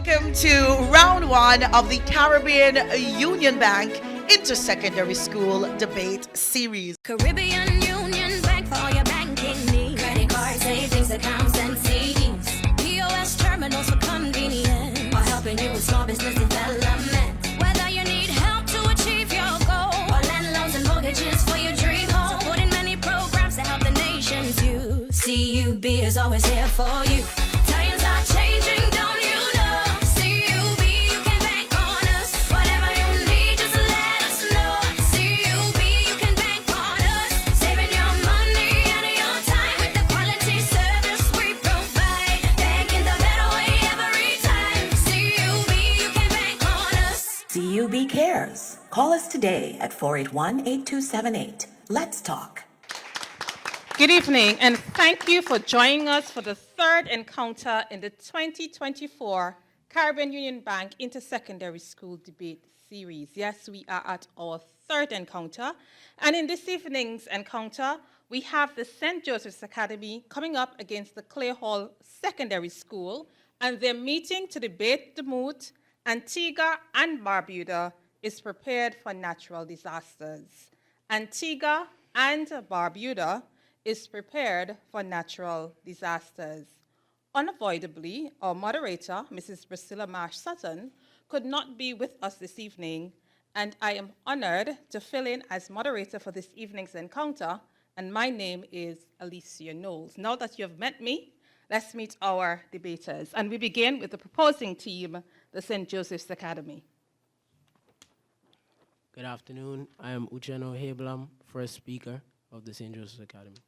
welcome to round one of the Caribbean Union Bank Intersecondary School Debate Series. Caribbean Union Bank for all your banking needs. Credit cards, savings accounts, and CDs. POS terminals for convenience. While helping you with small business development. Whether you need help to achieve your goal. Or land loans and mortgages for your dream home. Supporting many programs that help the nation's youth. CUB is always here for you. Times are changing, don't you know? CUB, you can bank on us. Whatever you need, just let us know. CUB, you can bank on us. Saving your money and your time with the quality service we provide. Banking the better way every time. CUB, you can bank on us. CUB cares. Call us today at 481-8278. Let's talk. Good evening, and thank you for joining us for the third encounter in the 2024 Caribbean Union Bank Intersecondary School Debate Series. Yes, we are at our third encounter, and in this evening's encounter, we have the St. Joseph's Academy coming up against the Clay Hall Secondary School, and they're meeting to debate the moot. Antigua and Barbuda is prepared for natural disasters. Antigua and Barbuda is prepared for natural disasters. Unavoidably, our moderator, Mrs. Priscilla Marsh Sutton, could not be with us this evening, and I am honored to fill in as moderator for this evening's encounter, and my name is Alicia Knowles. Now that you have met me, let's meet our debaters, and we begin with the proposing team, the St. Joseph's Academy. Good afternoon. I am Uchenna Heblam, first speaker of the St. Joseph's Academy.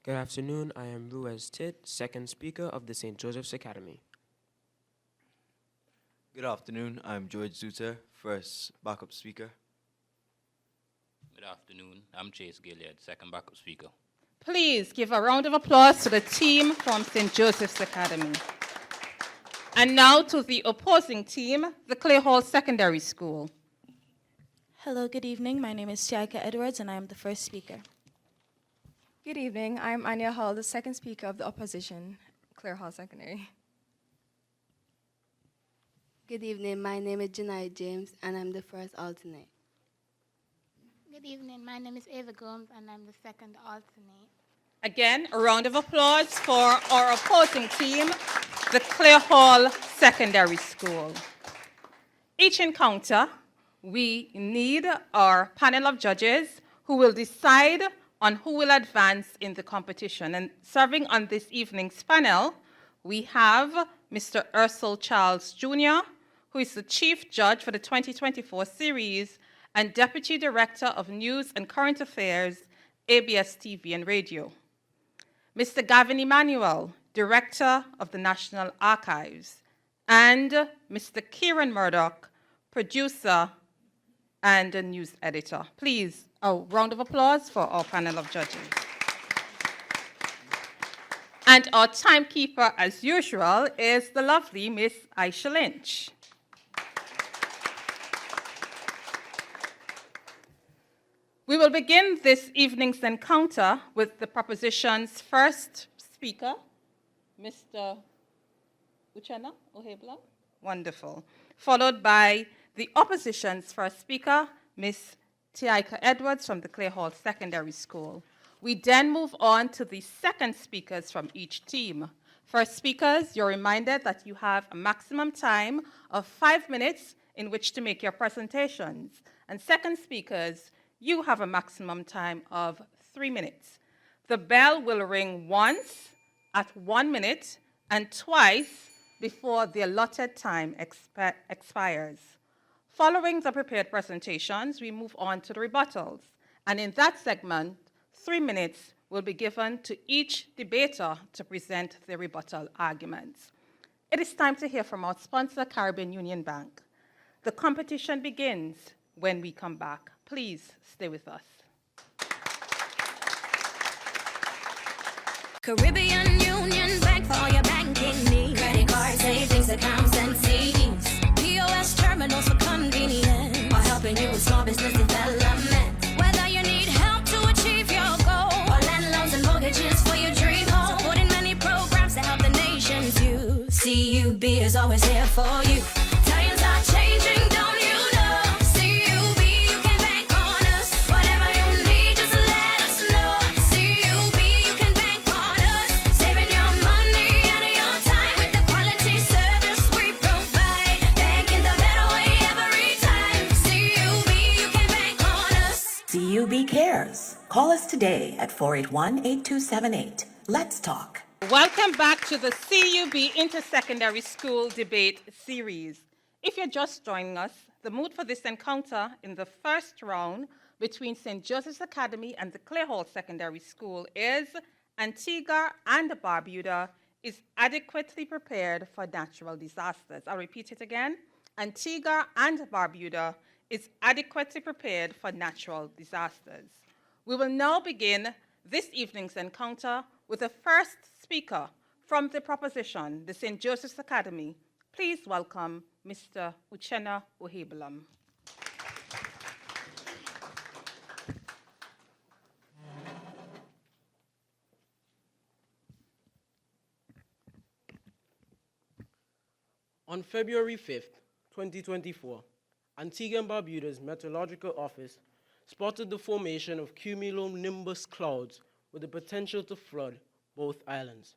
Good afternoon. I am Ruiz Tit, second speaker of the St. Joseph's Academy. Good afternoon. I'm George Zuter, first backup speaker. Good afternoon. I'm Chase Gilead, second backup speaker. Please give a round of applause to the team from St. Joseph's Academy. And now to the opposing team, the Clay Hall Secondary School. Hello, good evening. My name is Tiaika Edwards, and I am the first speaker. Good evening. I'm Anya Hall, the second speaker of the opposition, Clare Hall Secondary. Good evening. My name is Janai James, and I'm the first alternate. Good evening. My name is Ava Gomes, and I'm the second alternate. Again, a round of applause for our opposing team, the Clay Hall Secondary School. Each encounter, we need our panel of judges who will decide on who will advance in the competition. And serving on this evening's panel, we have Mr. Ursel Charles Jr., who is the Chief Judge for the 2024 series and Deputy Director of News and Current Affairs, ABS TV and Radio. Mr. Gavin Emmanuel, Director of the National Archives, and Mr. Kieran Murdoch, Producer and a News Editor. Please, a round of applause for our panel of judges. And our timekeeper, as usual, is the lovely Miss Aisha Lynch. We will begin this evening's encounter with the proposition's first speaker, Mr. Uchenna Ohebla. Wonderful. Followed by the opposition's first speaker, Ms. Tiaika Edwards from the Clay Hall Secondary School. We then move on to the second speakers from each team. First speakers, you're reminded that you have a maximum time of 5 minutes in which to make your presentations. And second speakers, you have a maximum time of 3 minutes. The bell will ring once at 1 minute and twice before the allotted time expires. Following the prepared presentations, we move on to the rebuttals. And in that segment, 3 minutes will be given to each debater to present their rebuttal arguments. It is time to hear from our sponsor, Caribbean Union Bank. The competition begins when we come back. Please stay with us. Caribbean Union Bank for all your banking needs. Credit cards, savings accounts, and CDs. POS terminals for convenience. While helping you with small business development. Whether you need help to achieve your goal. Or land loans and mortgages for your dream home. Supporting many programs that help the nation's youth. See CUB is always here for you. Times are changing, don't you know? CUB, you can bank on us. Whatever you need, just let us know. CUB, you can bank on us. Saving your money and your time with the quality service we provide. Banking the better way every time. CUB, you can bank on us. CUB cares. Call us today at 481-8278. Let's talk. Welcome back to the CUB Intersecondary School Debate Series. If you're just joining us, the mood for this encounter in the first round between St. Joseph's Academy and the Clare Hall Secondary School is Antigua and Barbuda is adequately prepared for natural disasters. I'll repeat it again. Antigua and Barbuda is adequately prepared for natural disasters. We will now begin this evening's encounter with the first speaker from the proposition, the St. Joseph's Academy. Please welcome Mr. Uchenna Ohebulam. On February 5th, 2024, Antigua and Barbuda's Meteorological Office spotted the formation of cumulonimbus clouds with the potential to flood both islands.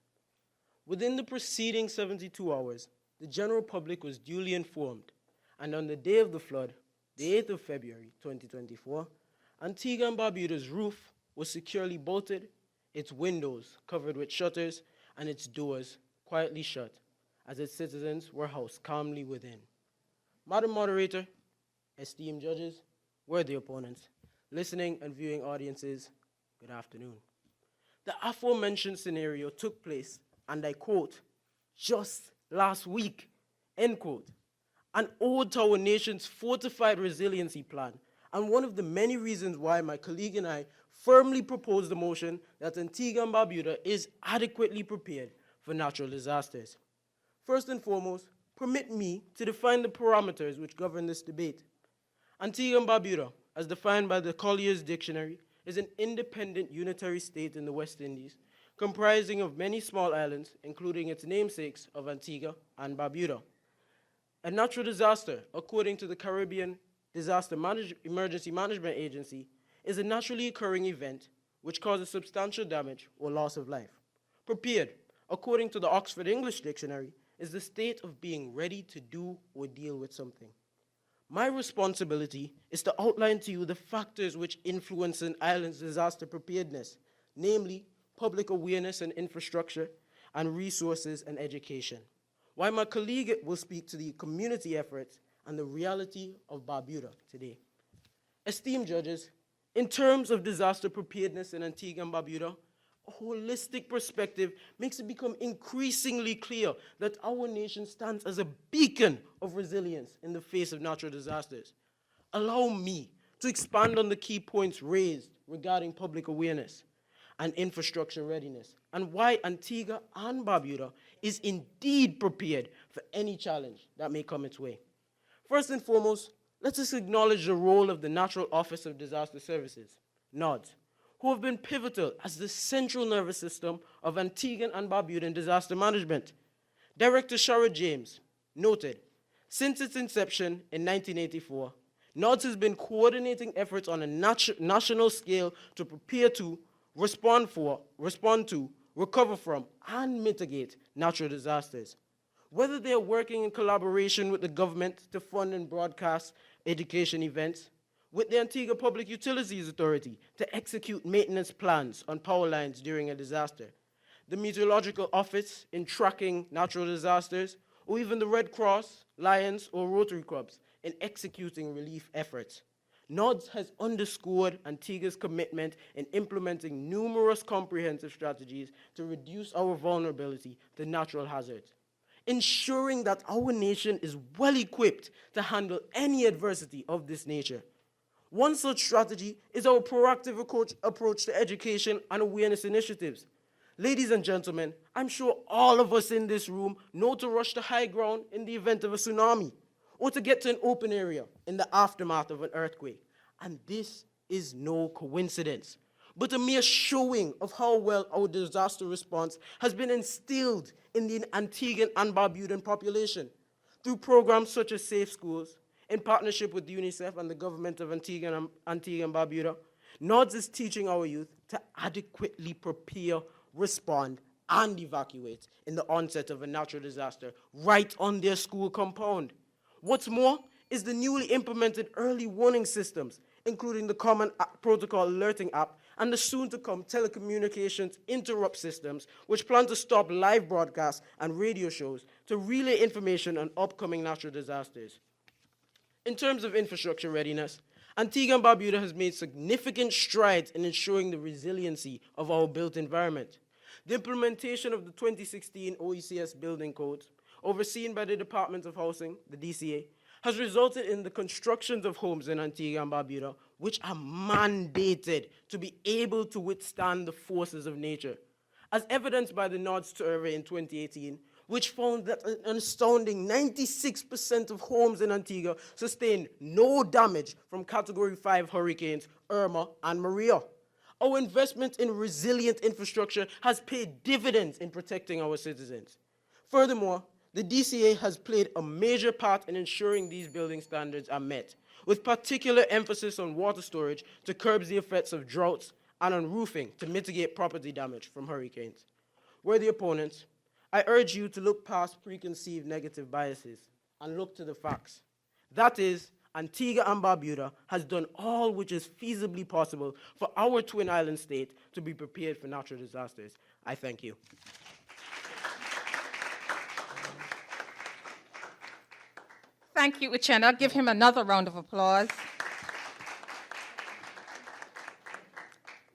Within the preceding 72 hours, the general public was duly informed, and on the day of the flood, the 8th of February 2024, Antigua and Barbuda's roof was securely bolted, its windows covered with shutters, and its doors quietly shut, as its citizens were housed calmly within. Madam Moderator, esteemed judges, worthy opponents, listening and viewing audiences, good afternoon. The aforementioned scenario took place, and I quote, just last week, end quote. An ode to our nation's fortified resiliency plan, and one of the many reasons why my colleague and I firmly propose the motion that Antigua and Barbuda is adequately prepared for natural disasters. First and foremost, permit me to define the parameters which govern this debate. Antigua and Barbuda, as defined by the Collier's Dictionary, is an independent unitary state in the West Indies, comprising of many small islands, including its namesakes of Antigua and Barbuda. A natural disaster, according to the Caribbean Disaster Emergency Management Agency, is a naturally occurring event which causes substantial damage or loss of life. Prepared, according to the Oxford English Dictionary, is the state of being ready to do or deal with something. My responsibility is to outline to you the factors which influence an island's disaster preparedness, namely public awareness and infrastructure, and resources and education, while my colleague will speak to the community efforts and the reality of Barbuda today. Esteemed judges, in terms of disaster preparedness in Antigua and Barbuda, a holistic perspective makes it become increasingly clear that our nation stands as a beacon of resilience in the face of natural disasters. Allow me to expand on the key points raised regarding public awareness and infrastructure readiness, and why Antigua and Barbuda is indeed prepared for any challenge that may come its way. First and foremost, let us acknowledge the role of the National Office of Disaster Services, NODS, who have been pivotal as the central nervous system of Antigua and Barbuda in disaster management. Director Shara James noted, since its inception in 1984, NODS has been coordinating efforts on a national scale to prepare to, respond to, recover from, and mitigate natural disasters. Whether they are working in collaboration with the government to fund and broadcast education events, with the Antigua Public Utilities Authority to execute maintenance plans on power lines during a disaster, the Meteorological Office in tracking natural disasters, or even the Red Cross, Lions, or Rotary Clubs in executing relief efforts. NODS has underscored Antigua's commitment in implementing numerous comprehensive strategies to reduce our vulnerability to natural hazards, ensuring that our nation is well equipped to handle any adversity of this nature. One such strategy is our proactive approach to education and awareness initiatives. Ladies and gentlemen, I'm sure all of us in this room know to rush to high ground in the event of a tsunami, or to get to an open area in the aftermath of an earthquake. And this is no coincidence. but a mere showing of how well our disaster response has been instilled in the Antiguan and Barbudan population through programs such as Safe Schools, in partnership with UNICEF and the government of Antigua and Barbuda. NODS is teaching our youth to adequately prepare, respond, and evacuate in the onset of a natural disaster right on their school compound. What's more is the newly implemented early warning systems, including the Common Protocol Alerting app and the soon-to-come telecommunications interrupt systems, which plan to stop live broadcasts and radio shows to relay information on upcoming natural disasters. In terms of infrastructure readiness, Antigua and Barbuda has made significant strides in ensuring the resiliency of our built environment. The implementation of the 2016 OECS building codes, overseen by the Department of Housing, the DCA, has resulted in the constructions of homes in Antigua and Barbuda, which are mandated to be able to withstand the forces of nature, as evidenced by the NODS survey in 2018, which found that an astounding 96% of homes in Antigua sustained no damage from Category 5 hurricanes Irma and Maria. Our investment in resilient infrastructure has paid dividends in protecting our citizens. Furthermore, the DCA has played a major part in ensuring these building standards are met, with particular emphasis on water storage to curb the effects of droughts and on roofing to mitigate property damage from hurricanes. Worthy opponents, I urge you to look past preconceived negative biases and look to the facts. That is, Antigua and Barbuda has done all which is feasibly possible for our twin island state to be prepared for natural disasters. I thank you. Thank you, Uchenna. Give him another round of applause.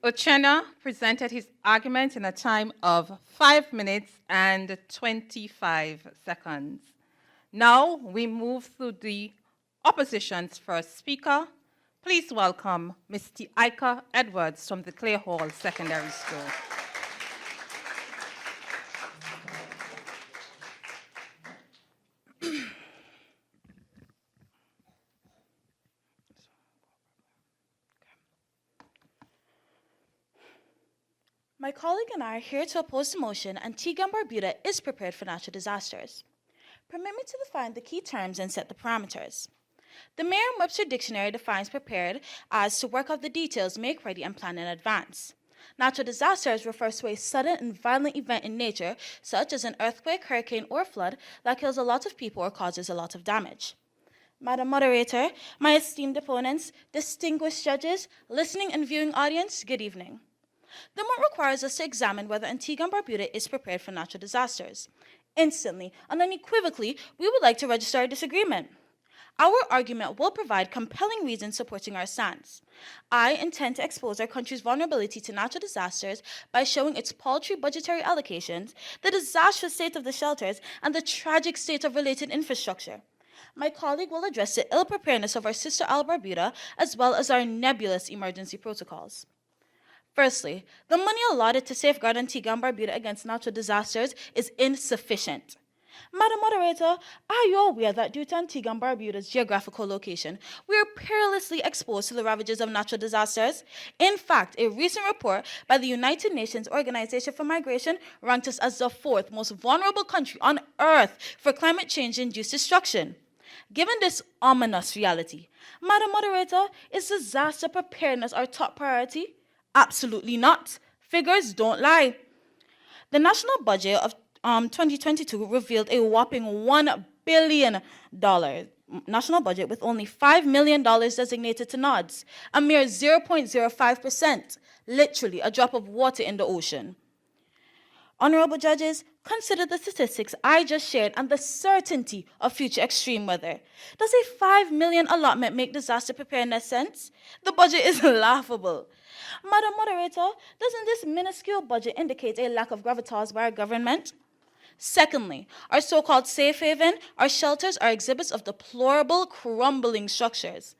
Uchenna presented his argument in a time of 5 minutes and 25 seconds. Now we move through the opposition's first speaker. Please welcome Ms. Tiaika Edwards from the Clay Hall Secondary School. My colleague and I are here to oppose the motion Antigua and Barbuda is prepared for natural disasters. Permit me to define the key terms and set the parameters. The Merriam-Webster Dictionary defines prepared as to work out the details, make ready, and plan in advance. Natural disasters refers to a sudden and violent event in nature, such as an earthquake, hurricane, or flood that kills a lot of people or causes a lot of damage. Madam Moderator, my esteemed opponents, distinguished judges, listening and viewing audience, good evening. The moot requires us to examine whether Antigua and Barbuda is prepared for natural disasters. Instantly and unequivocally, we would like to register our disagreement. Our argument will provide compelling reasons supporting our stance. I intend to expose our country's vulnerability to natural disasters by showing its paltry budgetary allocations, the disastrous state of the shelters, and the tragic state of related infrastructure. My colleague will address the ill preparedness of our sister Isle Barbuda, as well as our nebulous emergency protocols. Firstly, the money allotted to safeguard Antigua and Barbuda against natural disasters is insufficient. Madam Moderator, are you aware that due to Antigua and Barbuda's geographical location, we are perilously exposed to the ravages of natural disasters? In fact, a recent report by the United Nations Organization for Migration ranked us as the 4th most vulnerable country on Earth for climate change-induced destruction. Given this ominous reality, Madam Moderator, is disaster preparedness our top priority? Absolutely not. Figures don't lie. The national budget of 2022 revealed a whopping $1 billion national budget with only $5 million designated to NODS, a mere 0.05%, literally a drop of water in the ocean. Honorable judges, consider the statistics I just shared and the certainty of future extreme weather. Does a $5 million allotment make disaster preparedness sense? The budget is laughable. Madam Moderator, doesn't this minuscule budget indicate a lack of gravitas by our government? Secondly, our so-called safe haven, our shelters are exhibits of deplorable, crumbling structures.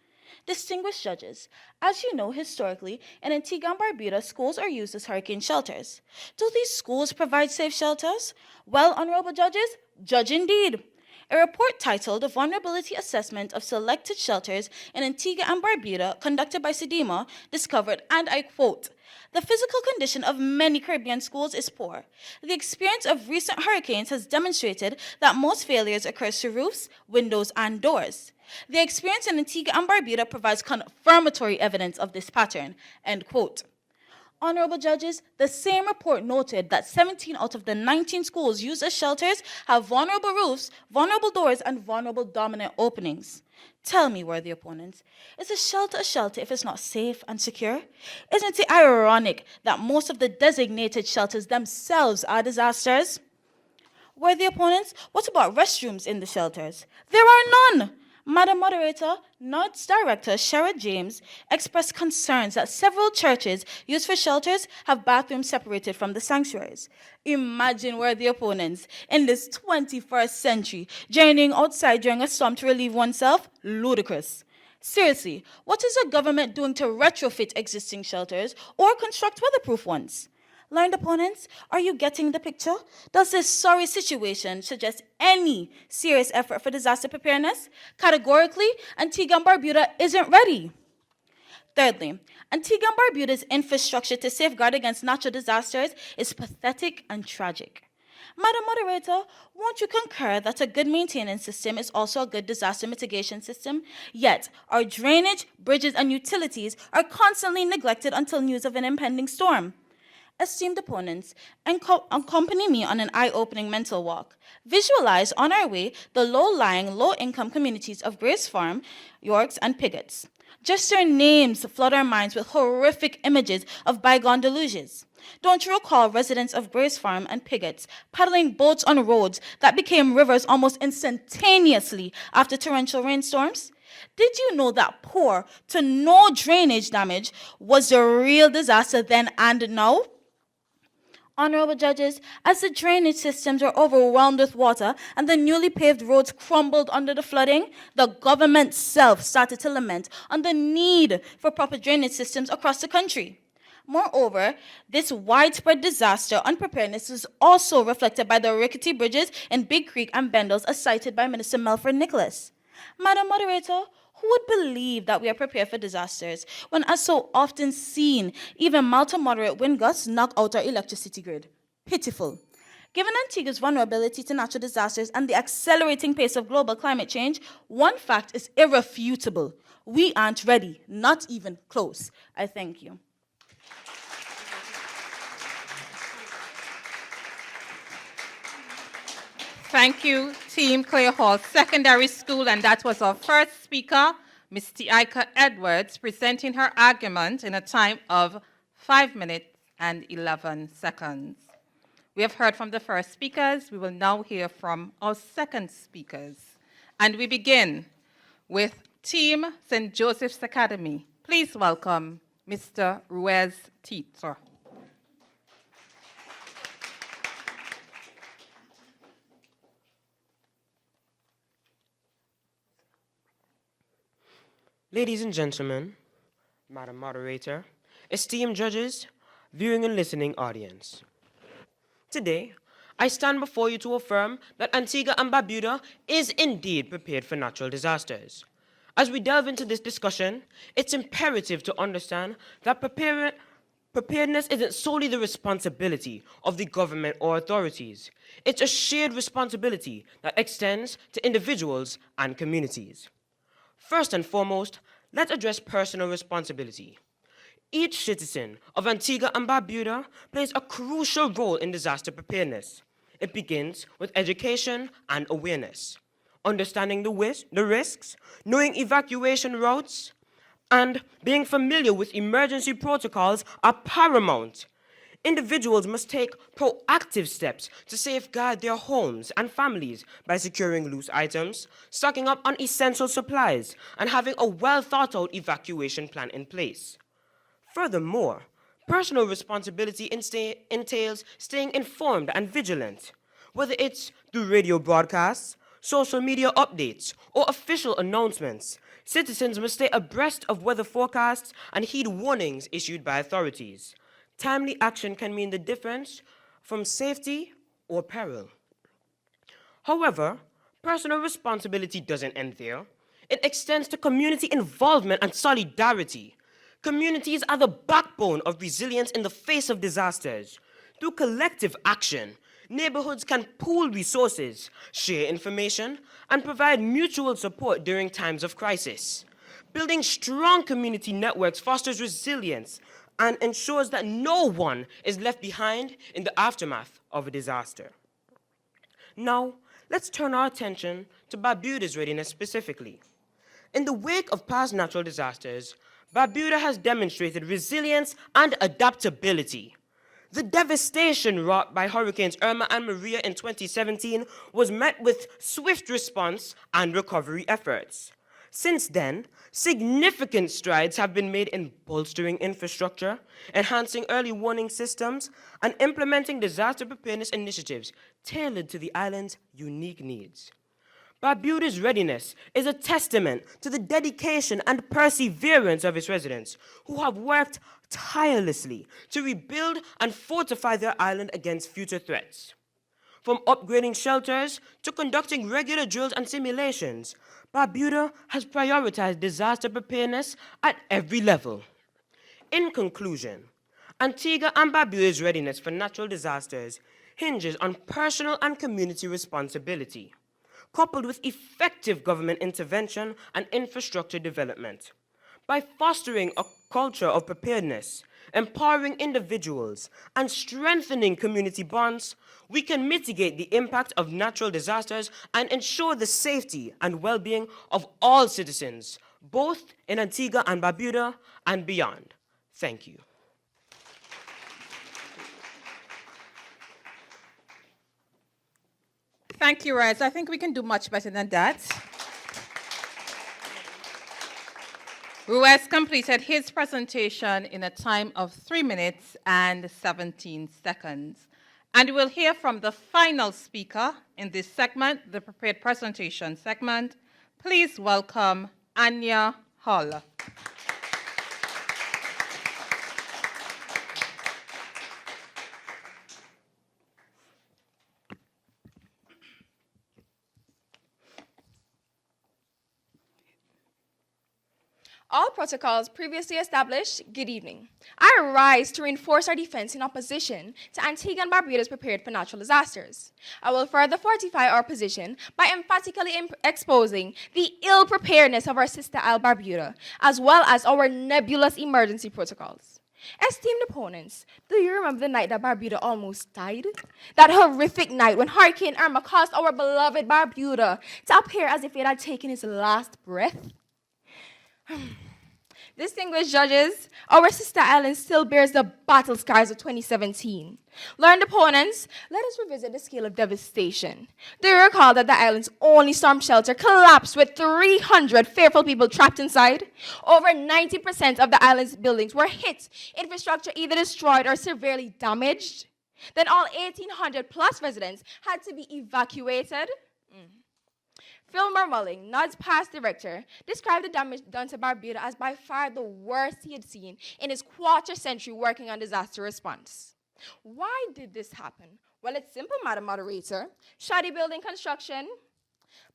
Distinguished judges, as you know historically, in Antigua and Barbuda, schools are used as hurricane shelters. Do these schools provide safe shelters? Well, honorable judges, judge indeed. A report titled "A Vulnerability Assessment of Selected Shelters in Antigua and Barbuda," conducted by SEDEMA, discovered, and I quote, "The physical condition of many Caribbean schools is poor. The experience of recent hurricanes has demonstrated that most failures occur to roofs, windows, and doors. The experience in Antigua and Barbuda provides confirmatory evidence of this pattern," end quote. Honorable judges, the same report noted that 17 out of the 19 schools used as shelters have vulnerable roofs, vulnerable doors, and vulnerable dominant openings. Tell me, worthy opponents, is a shelter if it's not safe and secure? Isn't it ironic that most of the designated shelters themselves are disasters? Worthy opponents, what about restrooms in the shelters? There are none. Madam Moderator, NOD's Director Sherrod James expressed concerns that several churches used for shelters have bathrooms separated from the sanctuaries. Imagine, worthy opponents, in this 21st century, journeying outside during a storm to relieve oneself? Ludicrous. Seriously, what is the government doing to retrofit existing shelters or construct weatherproof ones? Learned opponents, are you getting the picture? Does this sorry situation suggest any serious effort for disaster preparedness? Categorically, Antigua and Barbuda isn't ready. Thirdly, Antigua and Barbuda's infrastructure to safeguard against natural disasters is pathetic and tragic. Madam Moderator, won't you concur that a good maintenance system is also a good disaster mitigation system? Yet, our drainage, bridges, and utilities are constantly neglected until news of an impending storm. Esteemed opponents, accompany me on an eye-opening mental walk. Visualize on our way the low-lying, low-income communities of Grace Farm, Yorks, and Pigots. Just their names flood our minds with horrific images of bygone deluges. Don't you recall residents of Grace Farm and Pigots paddling boats on roads that became rivers almost instantaneously after torrential rainstorms? Did you know that poor to no drainage damage was the real disaster then and now? Honorable judges, as the drainage systems were overwhelmed with water and the newly paved roads crumbled under the flooding, the government itself started to lament on the need for proper drainage systems across the country. Moreover, this widespread disaster unpreparedness is also reflected by the rickety bridges in Big Creek and Bendels as cited by Minister Melford Nicholas. Madam Moderator, who would believe that we are prepared for disasters when, as so often seen, even mild to moderate wind gusts knock out our electricity grid? Pitiful. Given Antigua's vulnerability to natural disasters and the accelerating pace of global climate change, one fact is irrefutable. We aren't ready, not even close. I thank you. Thank you, Team Clay Hall Secondary School, and that was our first speaker, Ms. Tiaika Edwards, presenting her argument in a time of 5 minutes and 11 seconds. We have heard from the first speakers. We will now hear from our second speakers. And we begin with Team St. Joseph's Academy. Please welcome Mr. Ruiz Tito. Ladies and gentlemen, Madam Moderator, esteemed judges, viewing and listening audience. Today, I stand before you to affirm that Antigua and Barbuda is indeed prepared for natural disasters. As we delve into this discussion, it's imperative to understand that preparedness isn't solely the responsibility of the government or authorities. It's a shared responsibility that extends to individuals and communities. First and foremost, let's address personal responsibility. Each citizen of Antigua and Barbuda plays a crucial role in disaster preparedness. It begins with education and awareness, understanding the risks, knowing evacuation routes, and being familiar with emergency protocols are paramount. Individuals must take proactive steps to safeguard their homes and families by securing loose items, stocking up on essential supplies, and having a well-thought-out evacuation plan in place. Furthermore, personal responsibility entails staying informed and vigilant. Whether it's through radio broadcasts, social media updates, or official announcements, citizens must stay abreast of weather forecasts and heed warnings issued by authorities. Timely action can mean the difference from safety or peril. However, Personal responsibility doesn't end there. It extends to community involvement and solidarity. Communities are the backbone of resilience in the face of disasters. Through collective action, neighborhoods can pool resources, share information, and provide mutual support during times of crisis. Building strong community networks fosters resilience and ensures that no one is left behind in the aftermath of a disaster. Now, let's turn our attention to Barbuda's readiness specifically. In the wake of past natural disasters, Barbuda has demonstrated resilience and adaptability. The devastation wrought by Hurricanes Irma and Maria in 2017 was met with swift response and recovery efforts. Since then, significant strides have been made in bolstering infrastructure, enhancing early warning systems, and implementing disaster preparedness initiatives tailored to the island's unique needs. Barbuda's readiness is a testament to the dedication and perseverance of its residents, who have worked tirelessly to rebuild and fortify their island against future threats. From upgrading shelters to conducting regular drills and simulations, Barbuda has prioritized disaster preparedness at every level. In conclusion, Antigua and Barbuda's readiness for natural disasters hinges on personal and community responsibility, coupled with effective government intervention and infrastructure development. By fostering a culture of preparedness, empowering individuals, and strengthening community bonds, we can mitigate the impact of natural disasters and ensure the safety and well-being of all citizens, both in Antigua and Barbuda and beyond. Thank you. Thank you, Rez. I think we can do much better than that. Ruiz completed his presentation in a time of 3 minutes and 17 seconds. And we'll hear from the final speaker in this segment, the prepared presentation segment. Please welcome Anya Hall. All protocols previously established, good evening. I rise to reinforce our defense in opposition to Antigua and Barbuda's prepared for natural disasters. I will further fortify our position by emphatically exposing the ill preparedness of our sister isle Barbuda, as well as our nebulous emergency protocols. Esteemed opponents, do you remember the night that Barbuda almost died? That horrific night when Hurricane Irma caused our beloved Barbuda to appear as if it had taken its last breath? Distinguished judges, our sister island still bears the battle scars of 2017. Learned opponents, let us revisit the scale of devastation. Do you recall that the island's only storm shelter collapsed with 300 fearful people trapped inside? Over 90% of the island's buildings were hit, infrastructure either destroyed or severely damaged. Then all 1,800 plus residents had to be evacuated. Phil Mulling, NOD's past director, described the damage done to Barbuda as by far the worst he had seen in his quarter-century working on disaster response. Why did this happen? Well, it's simple, Madam Moderator. Shoddy building construction,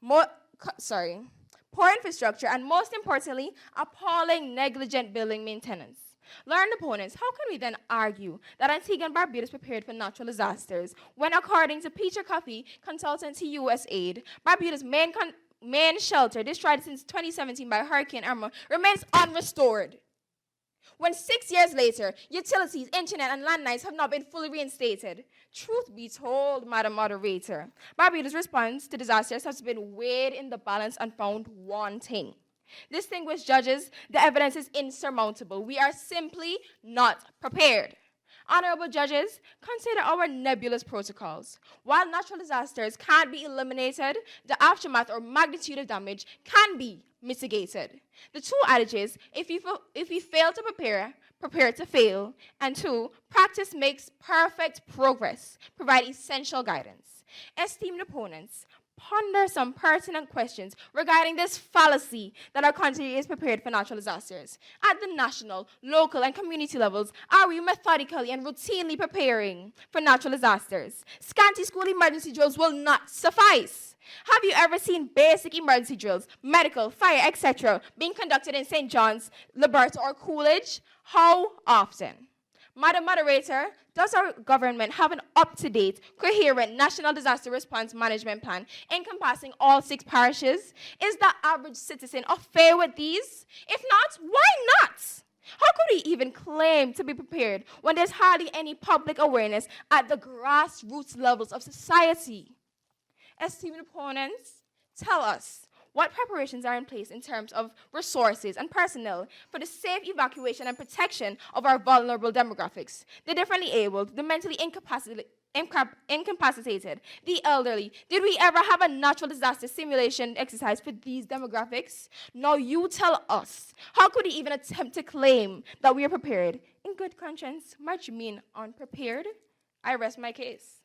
poor infrastructure, and most importantly, appalling negligent building maintenance. Learned opponents, how can we then argue that Antigua and Barbuda is prepared for natural disasters when, according to Peter Coffey, consultant to USAID, Barbuda's main shelter, destroyed since 2017 by Hurricane Irma, remains unrestored? When 6 years later, utilities, internet, and landlines have not been fully reinstated. Truth be told, Madam Moderator, Barbuda's response to disasters has been weighed in the balance and found wanting. Distinguished judges, the evidence is insurmountable. We are simply not prepared. Honorable judges, consider our nebulous protocols. While natural disasters can't be eliminated, the aftermath or magnitude of damage can be mitigated. The two adages, if we fail to prepare to fail, and two, practice makes perfect progress, provide essential guidance. Esteemed opponents, ponder some pertinent questions regarding this fallacy that our country is prepared for natural disasters. At the national, local, and community levels, are we methodically and routinely preparing for natural disasters? Scanty school emergency drills will not suffice. Have you ever seen basic emergency drills, medical, fire, etc., being conducted in St. John's, Liberta, or Coolidge? How often? Madam Moderator, does our government have an up-to-date, coherent National Disaster Response Management Plan encompassing all 6 parishes? Is the average citizen au fait with these? If not, why not? How could we even claim to be prepared when there's hardly any public awareness at the grassroots levels of society? Esteemed opponents, tell us, what preparations are in place in terms of resources and personnel for the safe evacuation and protection of our vulnerable demographics, the differently abled, the mentally incapacitated, the elderly? Did we ever have a natural disaster simulation exercise for these demographics? Now you tell us, how could we even attempt to claim that we are prepared? In good conscience, might you mean unprepared? I rest my case.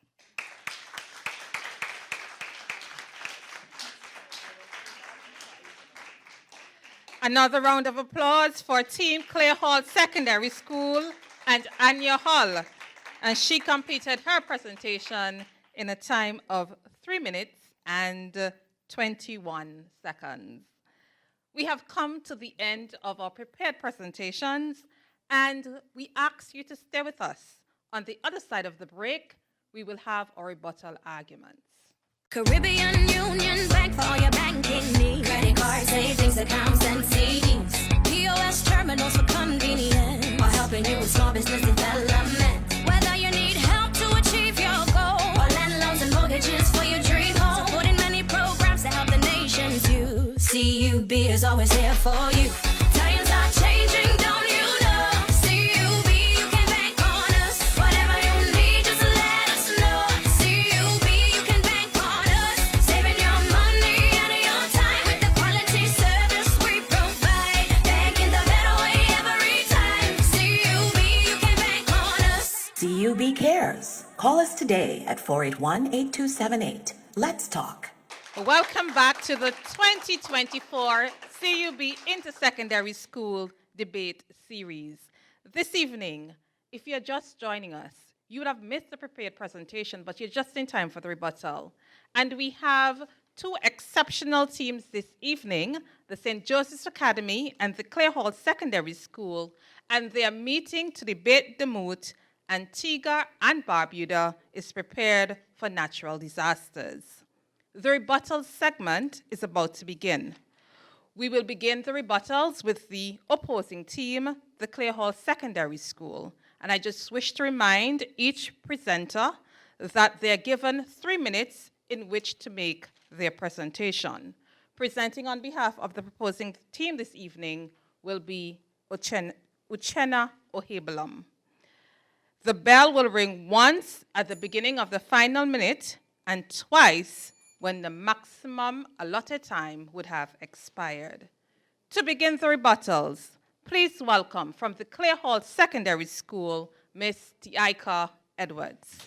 Another round of applause for Team Clay Hall Secondary School and Anya Hall. And she completed her presentation in a time of 3 minutes and 21 seconds. We have come to the end of our prepared presentations, and we ask you to stay with us. On the other side of the break, we will have our rebuttal arguments. Caribbean Union Bank for all your banking needs. Credit cards, savings accounts, and CDs. POS terminals for convenience. While helping you with small business development. Whether you need help to achieve your goal, or land loans and mortgages for your dream home. Supporting many programs to help the nation's youth. CUB is always here for you. Times are changing, don't you know? CUB, you can bank on us. Whatever you need, just let us know. CUB, you can bank on us. Saving your money and your time with the quality service we provide. Banking the better way every time. CUB, you can bank on us. CUB cares. Call us today at 481-8278. Let's talk. Welcome back to the 2024 CUB Intersecondary School Debate Series. This evening, if you're just joining us, you would have missed the prepared presentation, but you're just in time for the rebuttal. And we have 2 exceptional teams this evening, the St. Joseph's Academy and the Clay Hall Secondary School, and they are meeting to debate the moot, Antigua and Barbuda is prepared for natural disasters. The rebuttal segment is about to begin. We will begin the rebuttals with the opposing team, the Clay Hall Secondary School. And I just wish to remind each presenter that they're given 3 minutes in which to make their presentation. Presenting on behalf of the proposing team this evening will be Uchenna Ohebelam. The bell will ring once at the beginning of the final minute and twice when the maximum allotted time would have expired. To begin the rebuttals, please welcome from the Clay Hall Secondary School, Ms. Tiaika Edwards.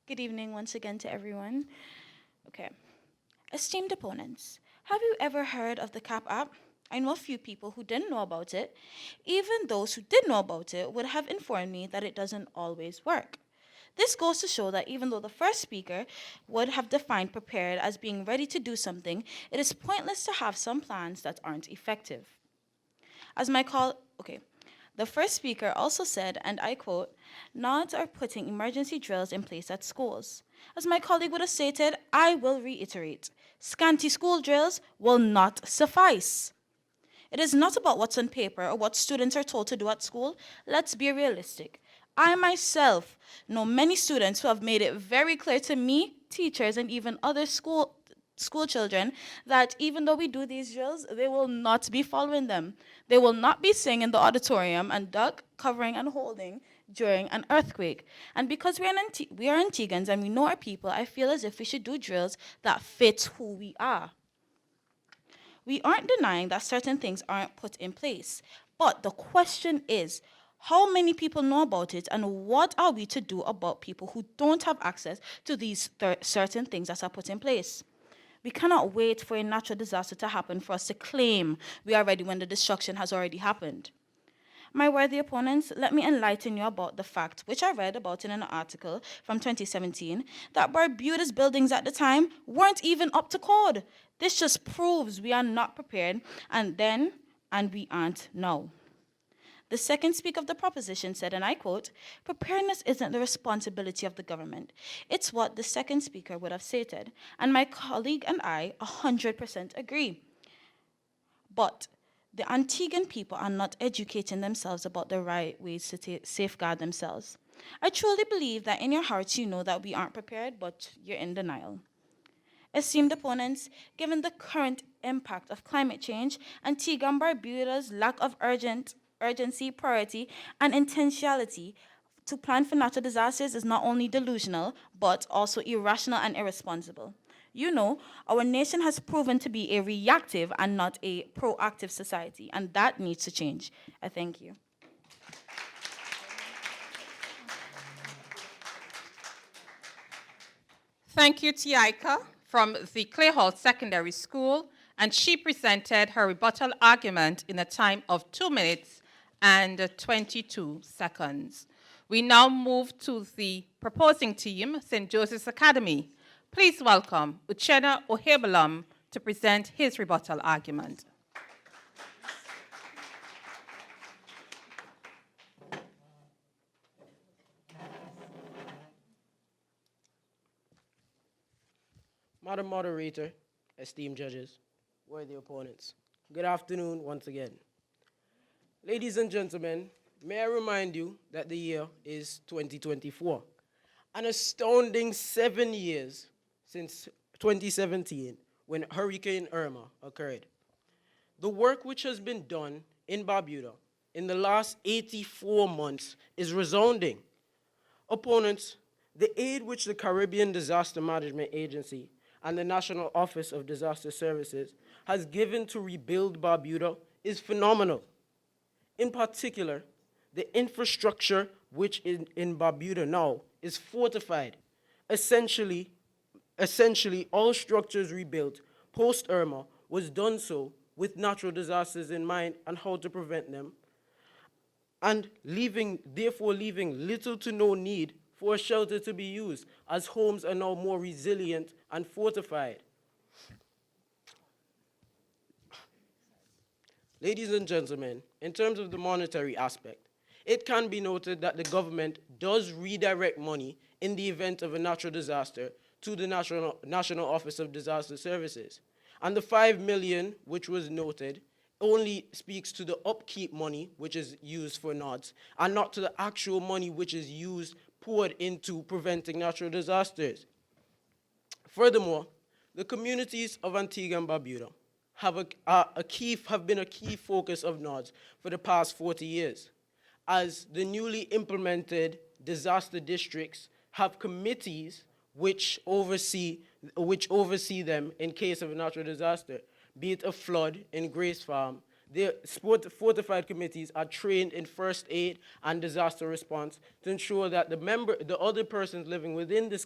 Good evening once again to everyone. Okay. Esteemed opponents, have you ever heard of the CAP app? I know a few people who didn't know about it. Even those who did know about it would have informed me that it doesn't always work. This goes to show that even though the first speaker would have defined prepared as being ready to do something, it is pointless to have some plans that aren't effective. The first speaker also said, and I quote, "Nods are putting emergency drills in place at schools." As my colleague would have stated, I will reiterate, scanty school drills will not suffice. It is not about what's on paper or what students are told to do at school. Let's be realistic. I myself know many students who have made it very clear to me, teachers, and even other school children that even though we do these drills, they will not be following them. They will not be singing in the auditorium and duck, covering, and holding during an earthquake. And because we are Antiguans and we know our people, I feel as if we should do drills that fit who we are. We aren't denying that certain things aren't put in place, but the question is, how many people know about it, and what are we to do about people who don't have access to these certain things that are put in place? We cannot wait for a natural disaster to happen for us to claim we are ready when the destruction has already happened. My worthy opponents, let me enlighten you about the fact, which I read about in an article from 2017, that Barbuda's buildings at the time weren't even up to code. This just proves we are not prepared and we aren't now. The second speaker of the proposition said, and I quote, "Preparedness isn't the responsibility of the government." It's what the second speaker would have stated, and my colleague and I 100% agree. But the Antiguan people are not educating themselves about the right ways to safeguard themselves. I truly believe that in your hearts you know that we aren't prepared, but you're in denial. Esteemed opponents, given the current impact of climate change, Antigua and Barbuda's lack of urgency, priority, and intentionality to plan for natural disasters is not only delusional, but also irrational and irresponsible. You know, our nation has proven to be a reactive and not a proactive society, and that needs to change. I thank you. Thank you, Tiaika, from the Clay Hall Secondary School, and she presented her rebuttal argument in a time of 2 minutes and 22 seconds. We now move to the proposing team, St. Joseph's Academy. Please welcome Uchenna Ohebolum to present his rebuttal argument. Madam Moderator, esteemed judges, worthy opponents, good afternoon once again. Ladies and gentlemen, may I remind you that the year is 2024, an astounding 7 years since 2017 when Hurricane Irma occurred. The work which has been done in Barbuda in the last 84 months is resounding. Opponents, the aid which the Caribbean Disaster Management Agency and the National Office of Disaster Services has given to rebuild Barbuda is phenomenal. In particular, the infrastructure which is in Barbuda now is fortified. Essentially, all structures rebuilt post-Irma was done so with natural disasters in mind and how to prevent them, and therefore leaving little to no need for a shelter to be used, as homes are now more resilient and fortified. Ladies and gentlemen, in terms of the monetary aspect, it can be noted that the government does redirect money in the event of a natural disaster to the National Office of Disaster Services. And the $5 million, which was noted, only speaks to the upkeep money, which is used for NODs, and not to the actual money which is poured into preventing natural disasters. Furthermore, the communities of Antigua and Barbuda have been a key focus of NODs for the past 40 years, as the newly implemented disaster districts have committees which oversee them in case of a natural disaster, be it a flood in Grace Farm. The fortified committees are trained in first aid and disaster response to ensure that the other persons living within these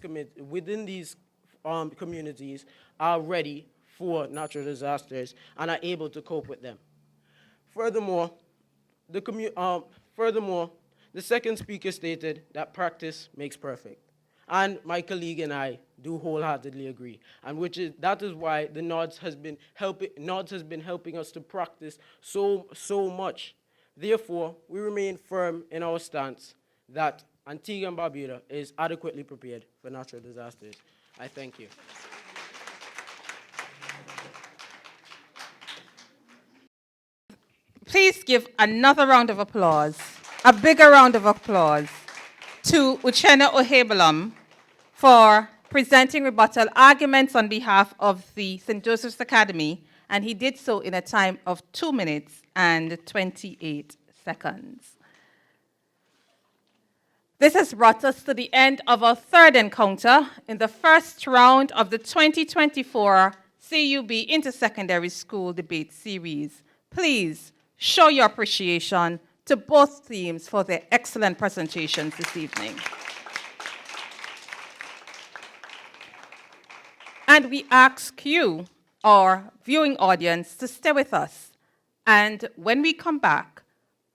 communities are ready for natural disasters and are able to cope with them. Furthermore, the second speaker stated that practice makes perfect. And my colleague and I do wholeheartedly agree, and that is why the NODs has been helping us to practice so much. Therefore, we remain firm in our stance that Antigua and Barbuda is adequately prepared for natural disasters. I thank you. Please give another round of applause, a bigger round of applause, to Uchenna Ohebolum for presenting rebuttal arguments on behalf of the St. Joseph's Academy, and he did so in a time of 2 minutes and 28 seconds. This has brought us to the end of our third encounter in the first round of the 2024 CUB Intersecondary School Debate Series. Please show your appreciation to both teams for their excellent presentations this evening. And we ask you, our viewing audience, to stay with us. And when we come back,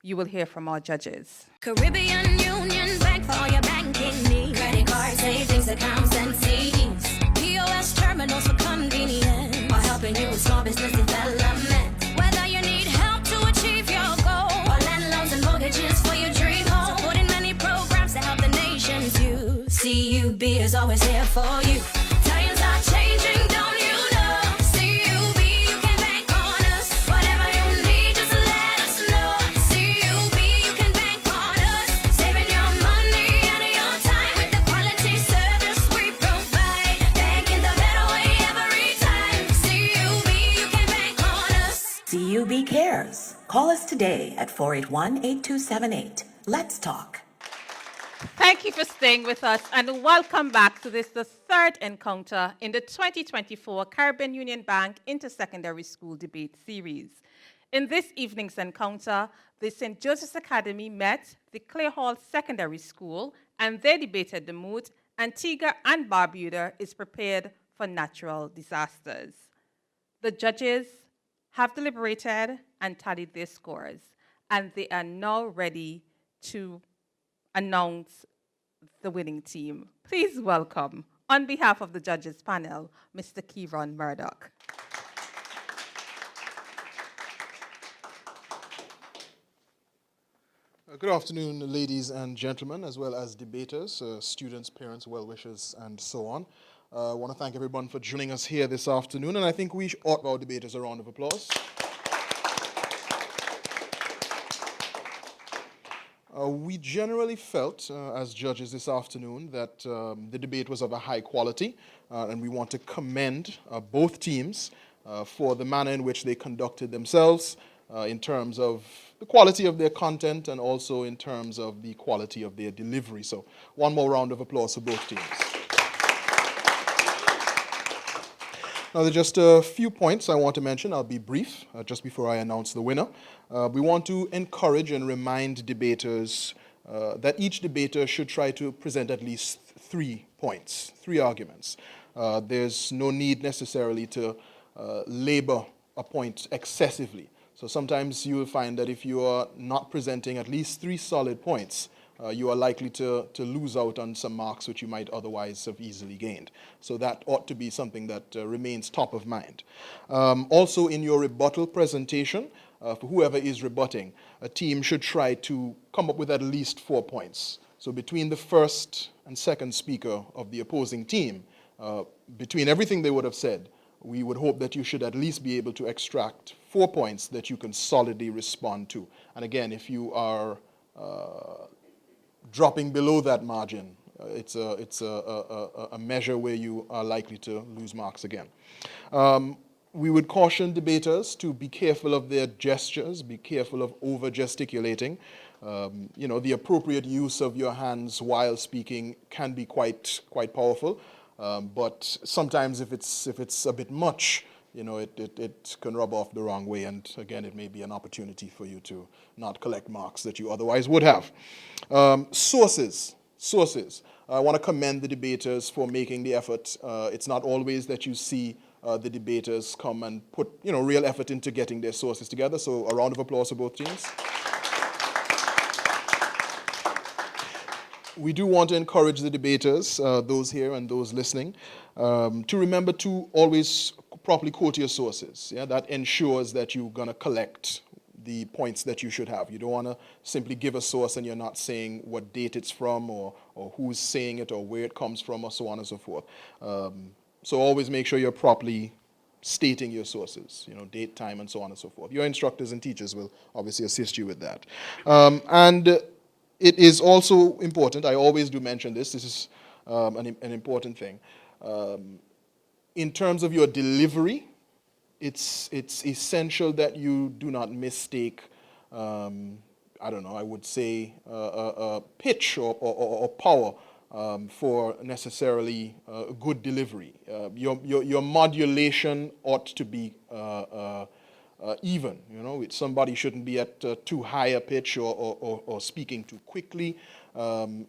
you will hear from our judges. Caribbean Union Bank for all your banking needs. Credit cards, savings, accounts, and CDs. POS terminals for convenience. While helping you with small business development. Whether you need help to achieve your goal. Or land loans and mortgages for your dream home. Supporting many programs to help the nation's youth. CUB is always here for you. Times are changing, don't you know? CUB, you can bank on us. Whatever you need, just let us know. CUB, you can bank on us. Saving your money and your time with the quality service we provide. Banking the better way every time. CUB, you can bank on us. CUB cares. Call us today at 481-8278. Let's talk. Thank you for staying with us and welcome back to the third encounter in the 2024 Caribbean Union Bank Intersecondary School Debate Series. In this evening's encounter, the St. Joseph's Academy met the Clay Hall Secondary School and they debated the mood Antigua and Barbuda is prepared for natural disasters. The judges have deliberated and tallied their scores and they are now ready to announce the winning team. Please welcome, on behalf of the judges panel, Mr. Kieron Murdoch. Good afternoon, ladies and gentlemen, as well as debaters, students, parents, well-wishers, and so on. I want to thank everyone for joining us here this afternoon, and I think we ought our debaters a round of applause. We generally felt, as judges this afternoon, that the debate was of a high quality, and we want to commend both teams for the manner in which they conducted themselves in terms of the quality of their content and also in terms of the quality of their delivery. So one more round of applause for both teams. Now, there are just a few points I want to mention. I'll be brief just before I announce the winner. We want to encourage and remind debaters that each debater should try to present at least 3 points, 3 arguments. There's no need necessarily to labor a point excessively. So sometimes you will find that if you are not presenting at least 3 solid points, you are likely to lose out on some marks which you might otherwise have easily gained. So that ought to be something that remains top of mind. Also, in your rebuttal presentation, for whoever is rebutting, a team should try to come up with at least 4 points. So between the first and second speaker of the opposing team, between everything they would have said, we would hope that you should at least be able to extract 4 points that you can solidly respond to. And again, if you are dropping below that margin, it's a measure where you are likely to lose marks again. We would caution debaters to be careful of their gestures, be careful of over-gesticulating. The appropriate use of your hands while speaking can be quite powerful, but sometimes if it's a bit much, it can rub off the wrong way, and again, it may be an opportunity for you to not collect marks that you otherwise would have. Sources. I want to commend the debaters for making the effort. It's not always that you see the debaters come and put real effort into getting their sources together, so a round of applause for both teams. We do want to encourage the debaters, those here and those listening, to remember to always properly quote your sources. Yeah? That ensures that you're going to collect the points that you should have. You don't want to simply give a source and you're not saying what date it's from or who's saying it or where it comes from or so on and so forth. So always make sure you're properly stating your sources, date, time, and so on and so forth. Your instructors and teachers will obviously assist you with that. And it is also important, I always do mention this is an important thing. In terms of your delivery, it's essential that you do not mistake, I would say, pitch or power for necessarily good delivery. Your modulation ought to be even. You know, somebody shouldn't be at too high a pitch or speaking too quickly.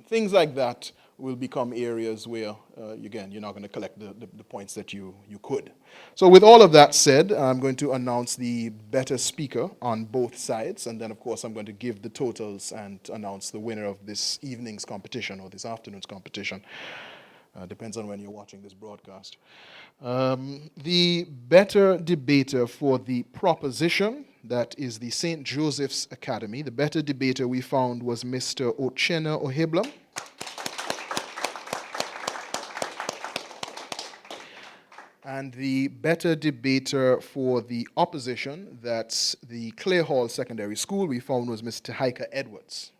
Things like that will become areas where, again, you're not going to collect the points that you could. So with all of that said, I'm going to announce the better speaker on both sides, and then, of course, I'm going to give the totals and announce the winner of this evening's competition or this afternoon's competition. Depends on when you're watching this broadcast. The better debater for the proposition, that is the St. Joseph's Academy. The better debater we found was Mr. Uchenna Oheblam. And the better debater for the opposition, that's the Clare Hall Secondary School, we found was Mr. Heike Edwards.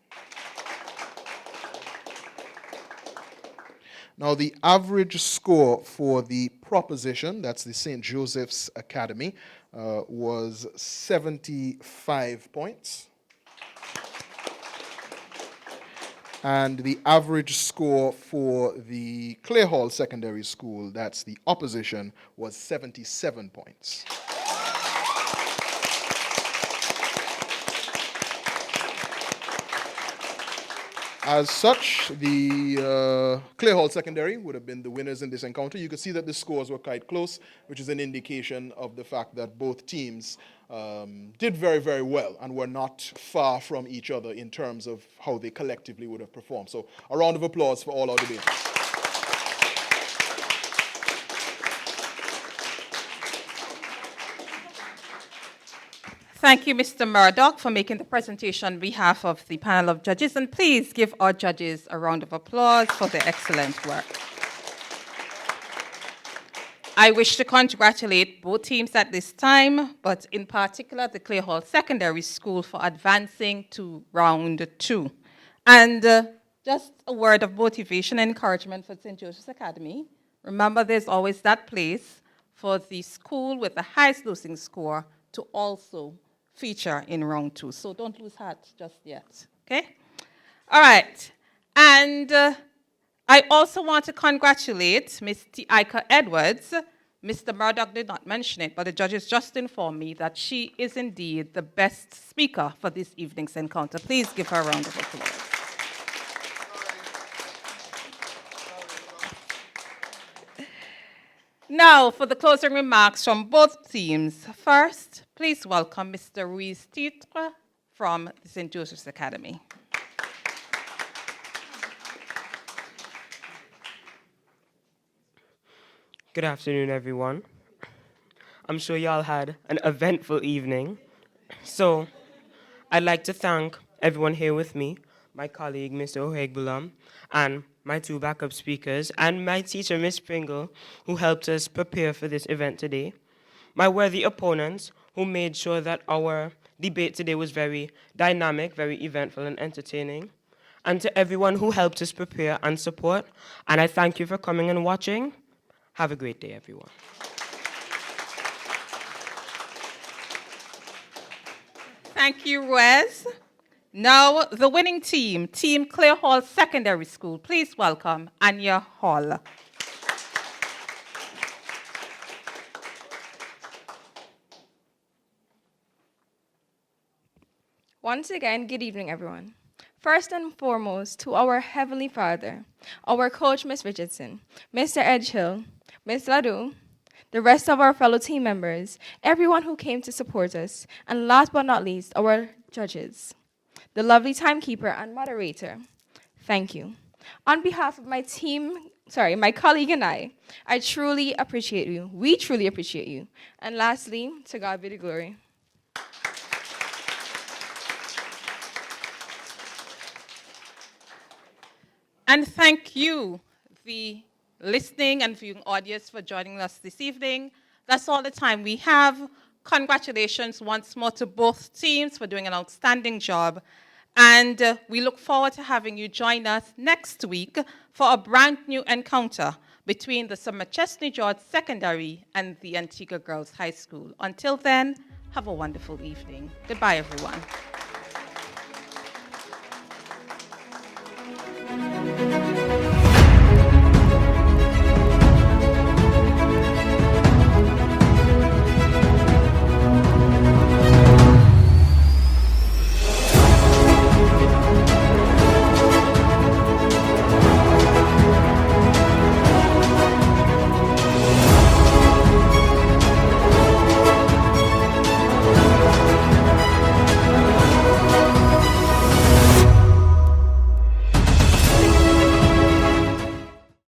Now, the average score for the proposition, that's the St. Joseph's Academy, was 75 points. And the average score for the Clare Hall Secondary School, that's the opposition, was 77 points. As such, the Clare Hall Secondary would have been the winners in this encounter. You could see that the scores were quite close, which is an indication of the fact that both teams did very, very well and were not far from each other in terms of how they collectively would have performed. So a round of applause for all our debaters. Thank you, Mr. Murdoch, for making the presentation on behalf of the panel of judges. And please give our judges a round of applause for their excellent work. I wish to congratulate both teams at this time, but in particular the Clare Hall Secondary School for advancing to round 2. And just a word of motivation and encouragement for St. Joseph's Academy. Remember, there's always that place for the school with the highest losing score to also feature in round 2. So don't lose heart just yet, okay? All right. And I also want to congratulate Ms. Heike Edwards. Mr. Murdoch did not mention it, but the judges just informed me that she is indeed the best speaker for this evening's encounter. Please give her a round of applause. Now, for the closing remarks from both teams. First, please welcome Mr. Ruiz Titre from the St. Joseph's Academy. Good afternoon, everyone. I'm sure y'all had an eventful evening. So I'd like to thank everyone here with me, my colleague, Mr. Ohegbulam, and my 2 backup speakers, and my teacher, Ms. Pringle, who helped us prepare for this event today. My worthy opponents, who made sure that our debate today was very dynamic, very eventful, and entertaining. And to everyone who helped us prepare and support, and I thank you for coming and watching. Have a great day, everyone. Thank you, Ruiz. Now, the winning team, Team Clare Hall Secondary School. Please welcome Anya Hall. Once again, good evening, everyone. First and foremost, to our Heavenly Father, our coach, Ms. Richardson, Mr. Edgehill, Ms. Ladu, the rest of our fellow team members, everyone who came to support us, and last but not least, our judges, the lovely timekeeper and moderator. Thank you. On behalf of my colleague and I truly appreciate you. We truly appreciate you. And lastly, to God be the glory. And thank you, the listening and viewing audience, for joining us this evening. That's all the time we have. Congratulations once more to both teams for doing an outstanding job. And we look forward to having you join us next week for a brand new encounter between the Sir McChesney George Secondary and the Antigua Girls High School. Until then, have a wonderful evening. Goodbye, everyone.